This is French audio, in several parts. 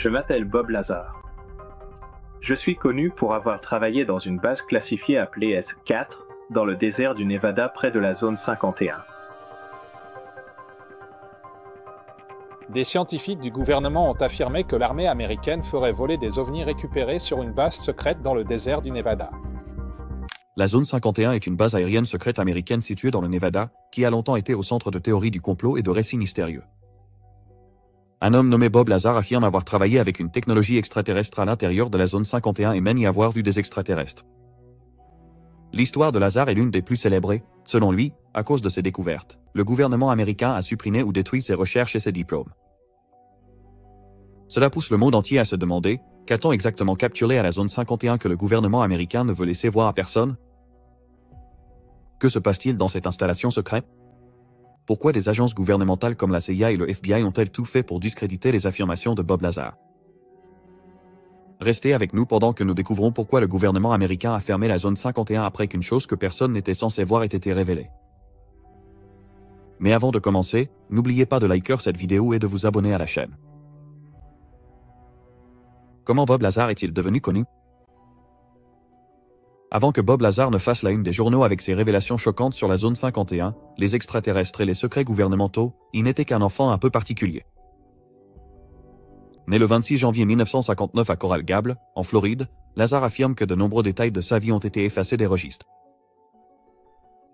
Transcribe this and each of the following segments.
Je m'appelle Bob Lazar. Je suis connu pour avoir travaillé dans une base classifiée appelée S4 dans le désert du Nevada près de la zone 51. Des scientifiques du gouvernement ont affirmé que l'armée américaine ferait voler des ovnis récupérés sur une base secrète dans le désert du Nevada. La zone 51 est une base aérienne secrète américaine située dans le Nevada, qui a longtemps été au centre de théories du complot et de récits mystérieux. Un homme nommé Bob Lazar affirme avoir travaillé avec une technologie extraterrestre à l'intérieur de la zone 51 et même y avoir vu des extraterrestres. L'histoire de Lazar est l'une des plus célébrées. Selon lui, à cause de ses découvertes, le gouvernement américain a supprimé ou détruit ses recherches et ses diplômes. Cela pousse le monde entier à se demander, qu'a-t-on exactement capturé à la zone 51 que le gouvernement américain ne veut laisser voir à personne? Que se passe-t-il dans cette installation secrète? Pourquoi des agences gouvernementales comme la CIA et le FBI ont-elles tout fait pour discréditer les affirmations de Bob Lazar? Restez avec nous pendant que nous découvrons pourquoi le gouvernement américain a fermé la zone 51 après qu'une chose que personne n'était censé voir ait été révélée. Mais avant de commencer, n'oubliez pas de liker cette vidéo et de vous abonner à la chaîne. Comment Bob Lazar est-il devenu connu? Avant que Bob Lazar ne fasse la une des journaux avec ses révélations choquantes sur la zone 51, les extraterrestres et les secrets gouvernementaux, il n'était qu'un enfant un peu particulier. Né le 26 janvier 1959 à Coral Gables, en Floride, Lazar affirme que de nombreux détails de sa vie ont été effacés des registres.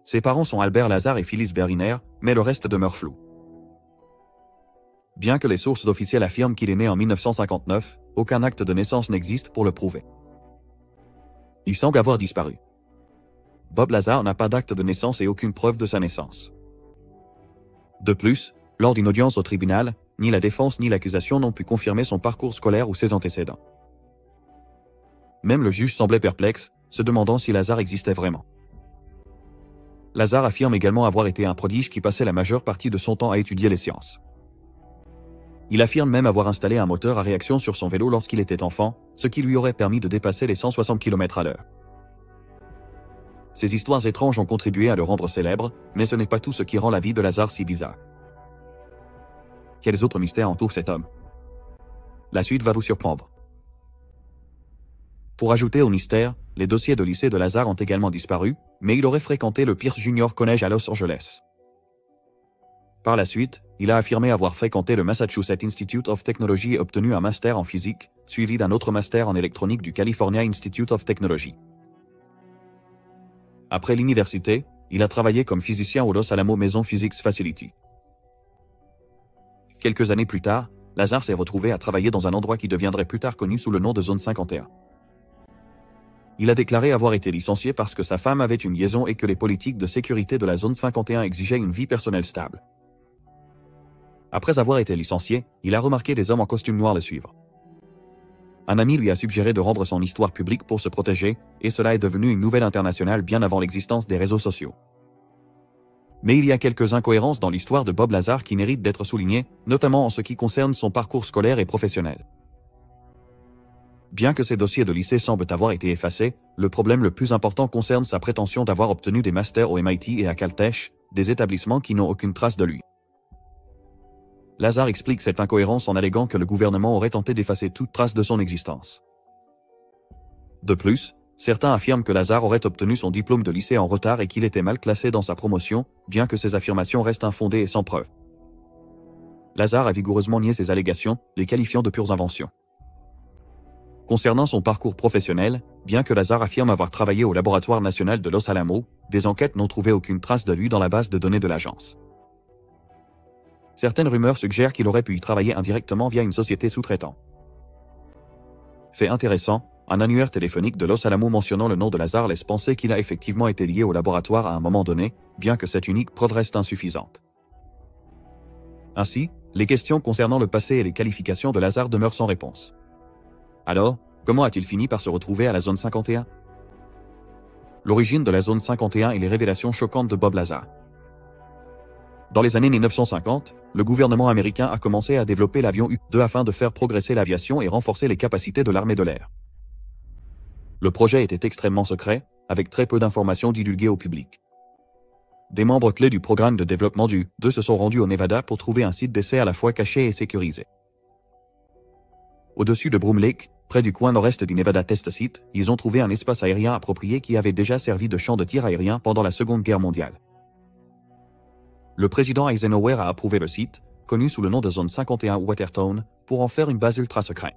Ses parents sont Albert Lazar et Phyllis Berliner, mais le reste demeure flou. Bien que les sources officielles affirment qu'il est né en 1959, aucun acte de naissance n'existe pour le prouver. Il semble avoir disparu. Bob Lazar n'a pas d'acte de naissance et aucune preuve de sa naissance. De plus, lors d'une audience au tribunal, ni la défense ni l'accusation n'ont pu confirmer son parcours scolaire ou ses antécédents. Même le juge semblait perplexe, se demandant si Lazar existait vraiment. Lazar affirme également avoir été un prodige qui passait la majeure partie de son temps à étudier les sciences. Il affirme même avoir installé un moteur à réaction sur son vélo lorsqu'il était enfant, ce qui lui aurait permis de dépasser les 160 km/h. Ces histoires étranges ont contribué à le rendre célèbre, mais ce n'est pas tout ce qui rend la vie de Lazar si bizarre. Quels autres mystères entourent cet homme? La suite va vous surprendre. Pour ajouter au mystère, les dossiers de lycée de Lazar ont également disparu, mais il aurait fréquenté le Pierce Junior College à Los Angeles. Par la suite, il a affirmé avoir fréquenté le Massachusetts Institute of Technology et obtenu un master en physique, suivi d'un autre master en électronique du California Institute of Technology. Après l'université, il a travaillé comme physicien au Los Alamos Mason Physics Facility. Quelques années plus tard, Lazar s'est retrouvé à travailler dans un endroit qui deviendrait plus tard connu sous le nom de Zone 51. Il a déclaré avoir été licencié parce que sa femme avait une liaison et que les politiques de sécurité de la Zone 51 exigeaient une vie personnelle stable. Après avoir été licencié, il a remarqué des hommes en costume noir le suivre. Un ami lui a suggéré de rendre son histoire publique pour se protéger, et cela est devenu une nouvelle internationale bien avant l'existence des réseaux sociaux. Mais il y a quelques incohérences dans l'histoire de Bob Lazar qui méritent d'être soulignées, notamment en ce qui concerne son parcours scolaire et professionnel. Bien que ses dossiers de lycée semblent avoir été effacés, le problème le plus important concerne sa prétention d'avoir obtenu des masters au MIT et à Caltech, des établissements qui n'ont aucune trace de lui. Lazar explique cette incohérence en alléguant que le gouvernement aurait tenté d'effacer toute trace de son existence. De plus, certains affirment que Lazar aurait obtenu son diplôme de lycée en retard et qu'il était mal classé dans sa promotion, bien que ces affirmations restent infondées et sans preuve. Lazar a vigoureusement nié ces allégations, les qualifiant de pures inventions. Concernant son parcours professionnel, bien que Lazar affirme avoir travaillé au laboratoire national de Los Alamos, des enquêtes n'ont trouvé aucune trace de lui dans la base de données de l'agence. Certaines rumeurs suggèrent qu'il aurait pu y travailler indirectement via une société sous-traitant. Fait intéressant, un annuaire téléphonique de Los Alamos mentionnant le nom de Lazar laisse penser qu'il a effectivement été lié au laboratoire à un moment donné, bien que cette unique preuve reste insuffisante. Ainsi, les questions concernant le passé et les qualifications de Lazar demeurent sans réponse. Alors, comment a-t-il fini par se retrouver à la zone 51? L'origine de la zone 51 et les révélations choquantes de Bob Lazar. Dans les années 1950, le gouvernement américain a commencé à développer l'avion U-2 afin de faire progresser l'aviation et renforcer les capacités de l'armée de l'air. Le projet était extrêmement secret, avec très peu d'informations divulguées au public. Des membres clés du programme de développement du U-2 se sont rendus au Nevada pour trouver un site d'essai à la fois caché et sécurisé. Au-dessus de Groom Lake, près du coin nord-est du Nevada Test Site, ils ont trouvé un espace aérien approprié qui avait déjà servi de champ de tir aérien pendant la Seconde Guerre mondiale. Le président Eisenhower a approuvé le site, connu sous le nom de Zone 51 Watertown, pour en faire une base ultra secrète.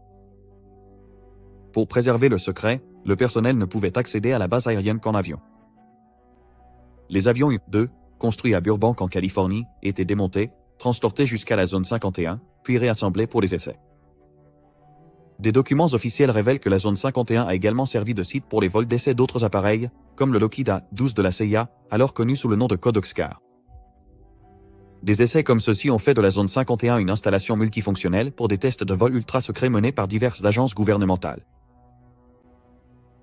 Pour préserver le secret, le personnel ne pouvait accéder à la base aérienne qu'en avion. Les avions U-2, construits à Burbank en Californie, étaient démontés, transportés jusqu'à la Zone 51, puis réassemblés pour les essais. Des documents officiels révèlent que la Zone 51 a également servi de site pour les vols d'essais d'autres appareils, comme le Lockheed A-12 de la CIA, alors connu sous le nom de Code Oxcar. Des essais comme ceux-ci ont fait de la Zone 51 une installation multifonctionnelle pour des tests de vol ultra secrets menés par diverses agences gouvernementales.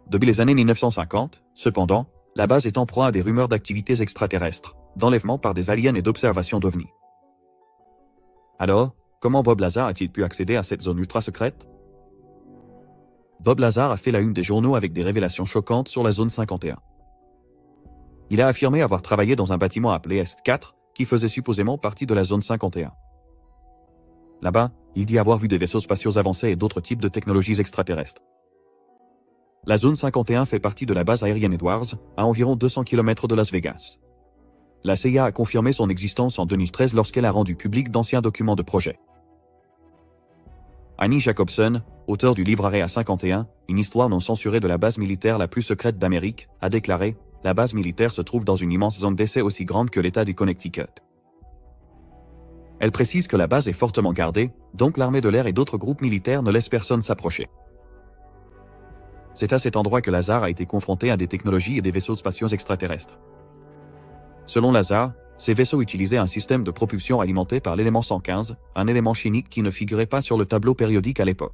Depuis les années 1950, cependant, la base est en proie à des rumeurs d'activités extraterrestres, d'enlèvement par des aliens et d'observation d'OVNI. Alors, comment Bob Lazar a-t-il pu accéder à cette zone ultra secrète? Bob Lazar a fait la une des journaux avec des révélations choquantes sur la Zone 51. Il a affirmé avoir travaillé dans un bâtiment appelé Est-4, qui faisait supposément partie de la Zone 51. Là-bas, il dit avoir vu des vaisseaux spatiaux avancés et d'autres types de technologies extraterrestres. La Zone 51 fait partie de la base aérienne Edwards, à environ 200 km de Las Vegas. La CIA a confirmé son existence en 2013 lorsqu'elle a rendu public d'anciens documents de projet. Annie Jacobson, auteur du livre Area 51, une histoire non censurée de la base militaire la plus secrète d'Amérique, a déclaré « La base militaire se trouve dans une immense zone d'essai aussi grande que l'État du Connecticut. » Elle précise que la base est fortement gardée, donc l'armée de l'air et d'autres groupes militaires ne laissent personne s'approcher. C'est à cet endroit que Lazar a été confronté à des technologies et des vaisseaux spatiaux extraterrestres. Selon Lazar, ces vaisseaux utilisaient un système de propulsion alimenté par l'élément 115, un élément chimique qui ne figurait pas sur le tableau périodique à l'époque.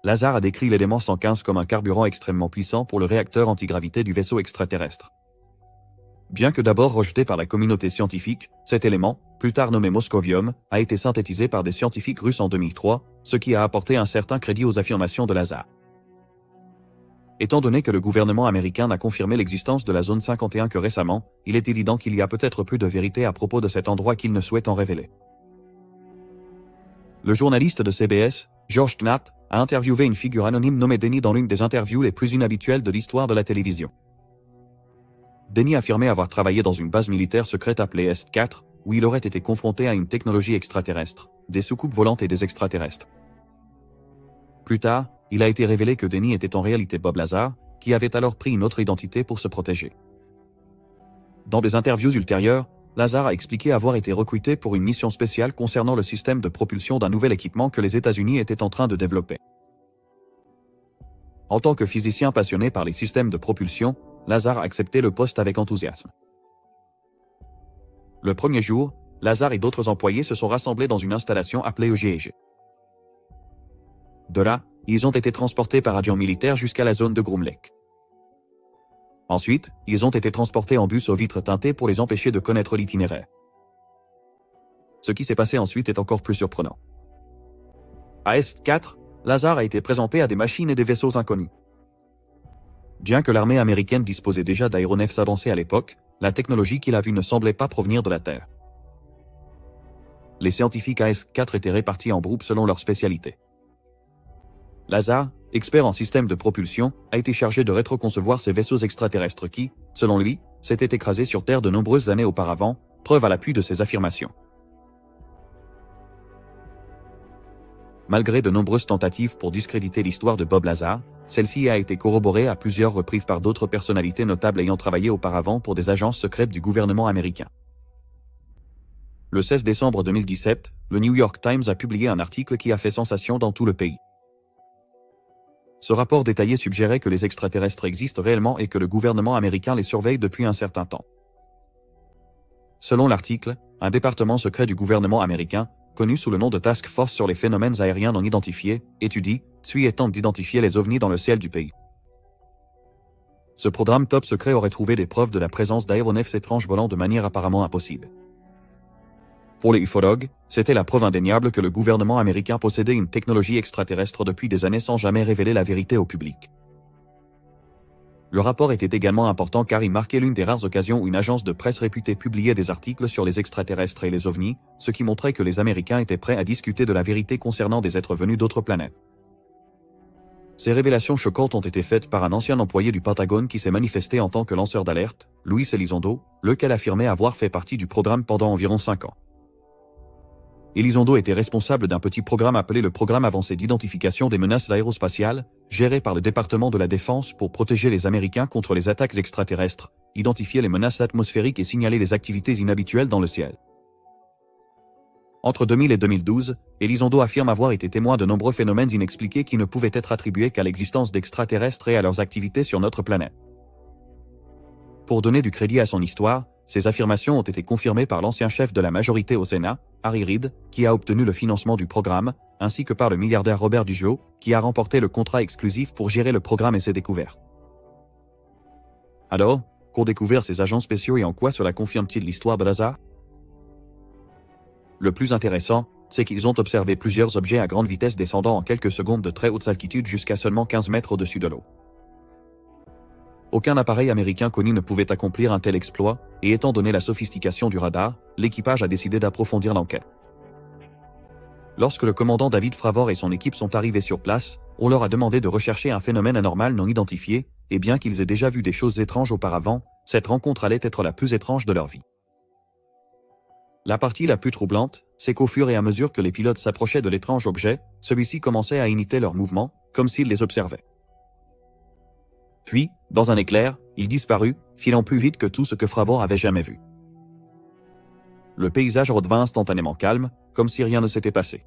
Lazar a décrit l'élément 115 comme un carburant extrêmement puissant pour le réacteur antigravité du vaisseau extraterrestre. Bien que d'abord rejeté par la communauté scientifique, cet élément, plus tard nommé Moscovium, a été synthétisé par des scientifiques russes en 2003, ce qui a apporté un certain crédit aux affirmations de Lazar. Étant donné que le gouvernement américain n'a confirmé l'existence de la Zone 51 que récemment, il est évident qu'il y a peut-être peu de vérité à propos de cet endroit qu'il ne souhaite en révéler. Le journaliste de CBS, George Knatt, a interviewé une figure anonyme nommée Denny dans l'une des interviews les plus inhabituelles de l'histoire de la télévision. Denny affirmait avoir travaillé dans une base militaire secrète appelée Est-4, où il aurait été confronté à une technologie extraterrestre, des soucoupes volantes et des extraterrestres. Plus tard, il a été révélé que Denny était en réalité Bob Lazar, qui avait alors pris une autre identité pour se protéger. Dans des interviews ultérieures, Lazar a expliqué avoir été recruté pour une mission spéciale concernant le système de propulsion d'un nouvel équipement que les États-Unis étaient en train de développer. En tant que physicien passionné par les systèmes de propulsion, Lazar a accepté le poste avec enthousiasme. Le premier jour, Lazar et d'autres employés se sont rassemblés dans une installation appelée EGEG. De là, ils ont été transportés par avion militaire jusqu'à la zone de Groom Lake. Ensuite, ils ont été transportés en bus aux vitres teintées pour les empêcher de connaître l'itinéraire. Ce qui s'est passé ensuite est encore plus surprenant. À Est-4, Lazar a été présenté à des machines et des vaisseaux inconnus. Bien que l'armée américaine disposait déjà d'aéronefs avancés à l'époque, la technologie qu'il a vue ne semblait pas provenir de la Terre. Les scientifiques à Est-4 étaient répartis en groupes selon leur spécialité. Lazar, expert en système de propulsion, a été chargé de rétroconcevoir ces vaisseaux extraterrestres qui, selon lui, s'étaient écrasés sur Terre de nombreuses années auparavant, preuve à l'appui de ses affirmations. Malgré de nombreuses tentatives pour discréditer l'histoire de Bob Lazar, celle-ci a été corroborée à plusieurs reprises par d'autres personnalités notables ayant travaillé auparavant pour des agences secrètes du gouvernement américain. Le 16 décembre 2017, le New York Times a publié un article qui a fait sensation dans tout le pays. Ce rapport détaillé suggérait que les extraterrestres existent réellement et que le gouvernement américain les surveille depuis un certain temps. Selon l'article, un département secret du gouvernement américain, connu sous le nom de Task Force sur les phénomènes aériens non identifiés, étudie, suit et tente d'identifier les ovnis dans le ciel du pays. Ce programme top secret aurait trouvé des preuves de la présence d'aéronefs étranges volant de manière apparemment impossible. Pour les ufologues, c'était la preuve indéniable que le gouvernement américain possédait une technologie extraterrestre depuis des années sans jamais révéler la vérité au public. Le rapport était également important car il marquait l'une des rares occasions où une agence de presse réputée publiait des articles sur les extraterrestres et les ovnis, ce qui montrait que les Américains étaient prêts à discuter de la vérité concernant des êtres venus d'autres planètes. Ces révélations choquantes ont été faites par un ancien employé du Pentagone qui s'est manifesté en tant que lanceur d'alerte, Luis Elizondo, lequel affirmait avoir fait partie du programme pendant environ 5 ans. Elizondo était responsable d'un petit programme appelé le Programme avancé d'identification des menaces aérospatiales, géré par le département de la Défense pour protéger les Américains contre les attaques extraterrestres, identifier les menaces atmosphériques et signaler les activités inhabituelles dans le ciel. Entre 2000 et 2012, Elizondo affirme avoir été témoin de nombreux phénomènes inexpliqués qui ne pouvaient être attribués qu'à l'existence d'extraterrestres et à leurs activités sur notre planète. Pour donner du crédit à son histoire, ces affirmations ont été confirmées par l'ancien chef de la majorité au Sénat, Harry Reid, qui a obtenu le financement du programme, ainsi que par le milliardaire Robert Dujo, qui a remporté le contrat exclusif pour gérer le programme et ses découvertes. Alors, qu'ont découvert ces agents spéciaux et en quoi cela confirme-t-il l'histoire de Lazare? Le plus intéressant, c'est qu'ils ont observé plusieurs objets à grande vitesse descendant en quelques secondes de très haute altitude jusqu'à seulement 15 mètres au-dessus de l'eau. Aucun appareil américain connu ne pouvait accomplir un tel exploit, et étant donné la sophistication du radar, l'équipage a décidé d'approfondir l'enquête. Lorsque le commandant David Fravor et son équipe sont arrivés sur place, on leur a demandé de rechercher un phénomène anormal non identifié, et bien qu'ils aient déjà vu des choses étranges auparavant, cette rencontre allait être la plus étrange de leur vie. La partie la plus troublante, c'est qu'au fur et à mesure que les pilotes s'approchaient de l'étrange objet, celui-ci commençait à imiter leurs mouvements, comme s'ils les observaient. Puis, dans un éclair, il disparut, filant plus vite que tout ce que Fravor avait jamais vu. Le paysage redevint instantanément calme, comme si rien ne s'était passé.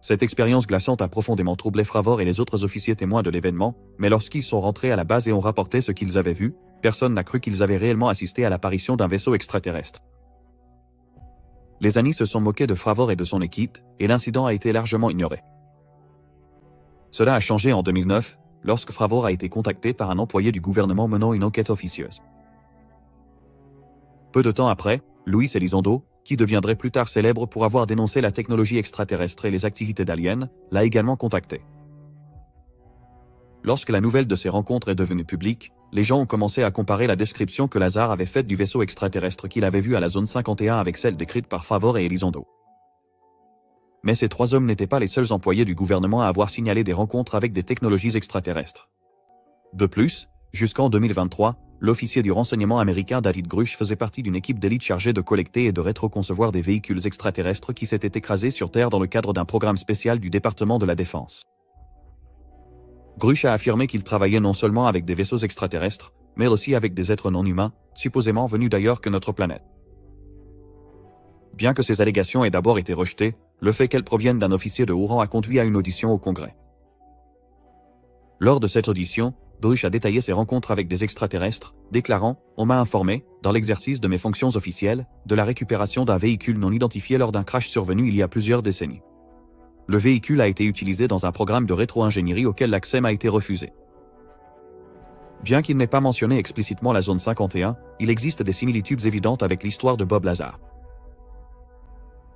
Cette expérience glaçante a profondément troublé Fravor et les autres officiers témoins de l'événement, mais lorsqu'ils sont rentrés à la base et ont rapporté ce qu'ils avaient vu, personne n'a cru qu'ils avaient réellement assisté à l'apparition d'un vaisseau extraterrestre. Les amis se sont moqués de Fravor et de son équipe, et l'incident a été largement ignoré. Cela a changé en 2009, lorsque Fravor a été contacté par un employé du gouvernement menant une enquête officieuse. Peu de temps après, Luis Elizondo, qui deviendrait plus tard célèbre pour avoir dénoncé la technologie extraterrestre et les activités d'aliens, l'a également contacté. Lorsque la nouvelle de ces rencontres est devenue publique, les gens ont commencé à comparer la description que Lazare avait faite du vaisseau extraterrestre qu'il avait vu à la zone 51 avec celle décrite par Fravor et Elizondo. Mais ces 3 hommes n'étaient pas les seuls employés du gouvernement à avoir signalé des rencontres avec des technologies extraterrestres. De plus, jusqu'en 2023, l'officier du renseignement américain David Grush faisait partie d'une équipe d'élite chargée de collecter et de rétroconcevoir des véhicules extraterrestres qui s'étaient écrasés sur Terre dans le cadre d'un programme spécial du département de la Défense. Grush a affirmé qu'il travaillait non seulement avec des vaisseaux extraterrestres, mais aussi avec des êtres non humains, supposément venus d'ailleurs que notre planète. Bien que ces allégations aient d'abord été rejetées, le fait qu'elles proviennent d'un officier de haut rang a conduit à une audition au Congrès. Lors de cette audition, Grush a détaillé ses rencontres avec des extraterrestres, déclarant « On m'a informé, dans l'exercice de mes fonctions officielles, de la récupération d'un véhicule non identifié lors d'un crash survenu il y a plusieurs décennies. Le véhicule a été utilisé dans un programme de rétro-ingénierie auquel l'accès m'a été refusé. Bien qu'il n'ait pas mentionné explicitement la zone 51, il existe des similitudes évidentes avec l'histoire de Bob Lazar. »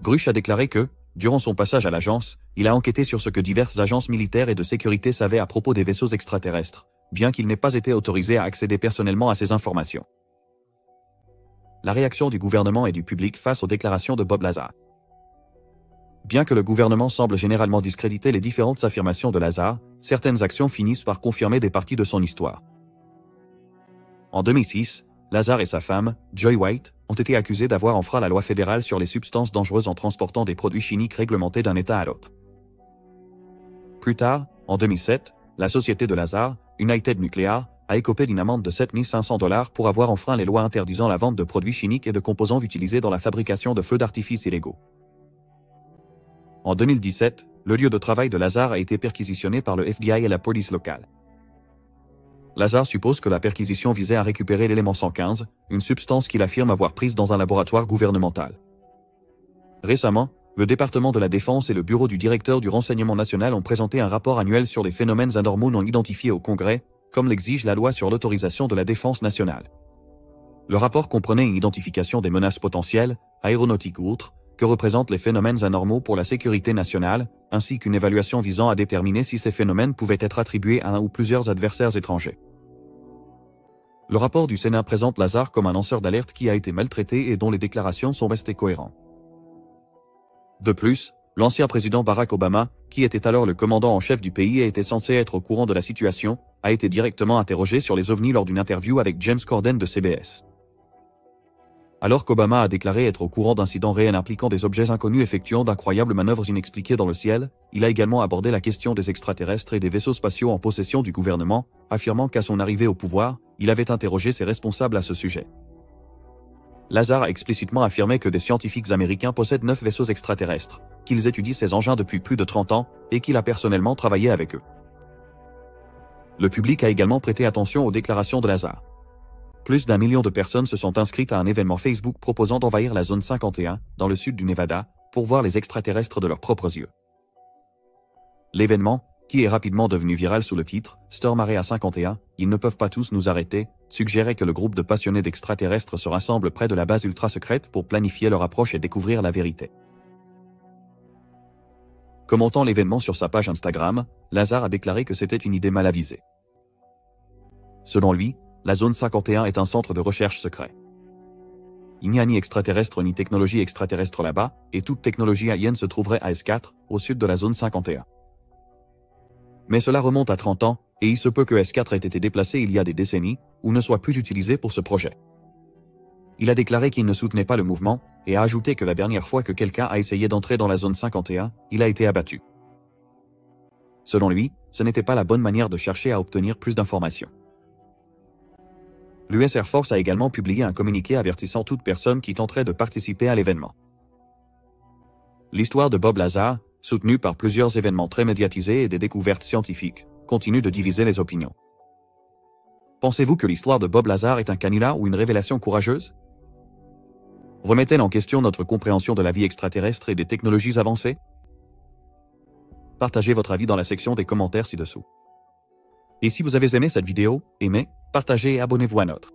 Grush a déclaré que, durant son passage à l'agence, il a enquêté sur ce que diverses agences militaires et de sécurité savaient à propos des vaisseaux extraterrestres, bien qu'il n'ait pas été autorisé à accéder personnellement à ces informations. La réaction du gouvernement et du public face aux déclarations de Bob Lazar. Bien que le gouvernement semble généralement discréditer les différentes affirmations de Lazar, certaines actions finissent par confirmer des parties de son histoire. En 2006, Lazar et sa femme, Joy White, ont été accusés d'avoir enfreint la loi fédérale sur les substances dangereuses en transportant des produits chimiques réglementés d'un État à l'autre. Plus tard, en 2007, la société de Lazar, United Nuclear, a écopé d'une amende de $7 500 pour avoir enfreint les lois interdisant la vente de produits chimiques et de composants utilisés dans la fabrication de feux d'artifice illégaux. En 2017, le lieu de travail de Lazar a été perquisitionné par le FBI et la police locale. Lazar suppose que la perquisition visait à récupérer l'élément 115, une substance qu'il affirme avoir prise dans un laboratoire gouvernemental. Récemment, le département de la Défense et le bureau du directeur du Renseignement national ont présenté un rapport annuel sur les phénomènes anormaux non identifiés au Congrès, comme l'exige la loi sur l'autorisation de la défense nationale. Le rapport comprenait une identification des menaces potentielles, aéronautiques ou autres, que représentent les phénomènes anormaux pour la sécurité nationale, ainsi qu'une évaluation visant à déterminer si ces phénomènes pouvaient être attribués à un ou plusieurs adversaires étrangers. Le rapport du Sénat présente Lazar comme un lanceur d'alerte qui a été maltraité et dont les déclarations sont restées cohérentes. De plus, l'ancien président Barack Obama, qui était alors le commandant en chef du pays et était censé être au courant de la situation, a été directement interrogé sur les ovnis lors d'une interview avec James Corden de CBS. Alors qu'Obama a déclaré être au courant d'incidents réels impliquant des objets inconnus effectuant d'incroyables manœuvres inexpliquées dans le ciel, il a également abordé la question des extraterrestres et des vaisseaux spatiaux en possession du gouvernement, affirmant qu'à son arrivée au pouvoir, il avait interrogé ses responsables à ce sujet. Lazar a explicitement affirmé que des scientifiques américains possèdent 9 vaisseaux extraterrestres, qu'ils étudient ces engins depuis plus de 30 ans et qu'il a personnellement travaillé avec eux. Le public a également prêté attention aux déclarations de Lazar. Plus d'1 million de personnes se sont inscrites à un événement Facebook proposant d'envahir la zone 51, dans le sud du Nevada, pour voir les extraterrestres de leurs propres yeux. L'événement, qui est rapidement devenu viral sous le titre « Storm Area 51, ils ne peuvent pas tous nous arrêter », suggérait que le groupe de passionnés d'extraterrestres se rassemble près de la base ultra-secrète pour planifier leur approche et découvrir la vérité. Commentant l'événement sur sa page Instagram, Lazar a déclaré que c'était une idée mal avisée. Selon lui, la zone 51 est un centre de recherche secret. Il n'y a ni extraterrestre ni technologie extraterrestre là-bas, et toute technologie alien se trouverait à S4, au sud de la zone 51. Mais cela remonte à 30 ans, et il se peut que S4 ait été déplacé il y a des décennies, ou ne soit plus utilisé pour ce projet. Il a déclaré qu'il ne soutenait pas le mouvement, et a ajouté que la dernière fois que quelqu'un a essayé d'entrer dans la zone 51, il a été abattu. Selon lui, ce n'était pas la bonne manière de chercher à obtenir plus d'informations. L'US Air Force a également publié un communiqué avertissant toute personne qui tenterait de participer à l'événement. L'histoire de Bob Lazar, soutenue par plusieurs événements très médiatisés et des découvertes scientifiques, continue de diviser les opinions. Pensez-vous que l'histoire de Bob Lazar est un canular ou une révélation courageuse? Remet-elle en question notre compréhension de la vie extraterrestre et des technologies avancées? Partagez votre avis dans la section des commentaires ci-dessous. Et si vous avez aimé cette vidéo, aimez, partagez et abonnez-vous à notre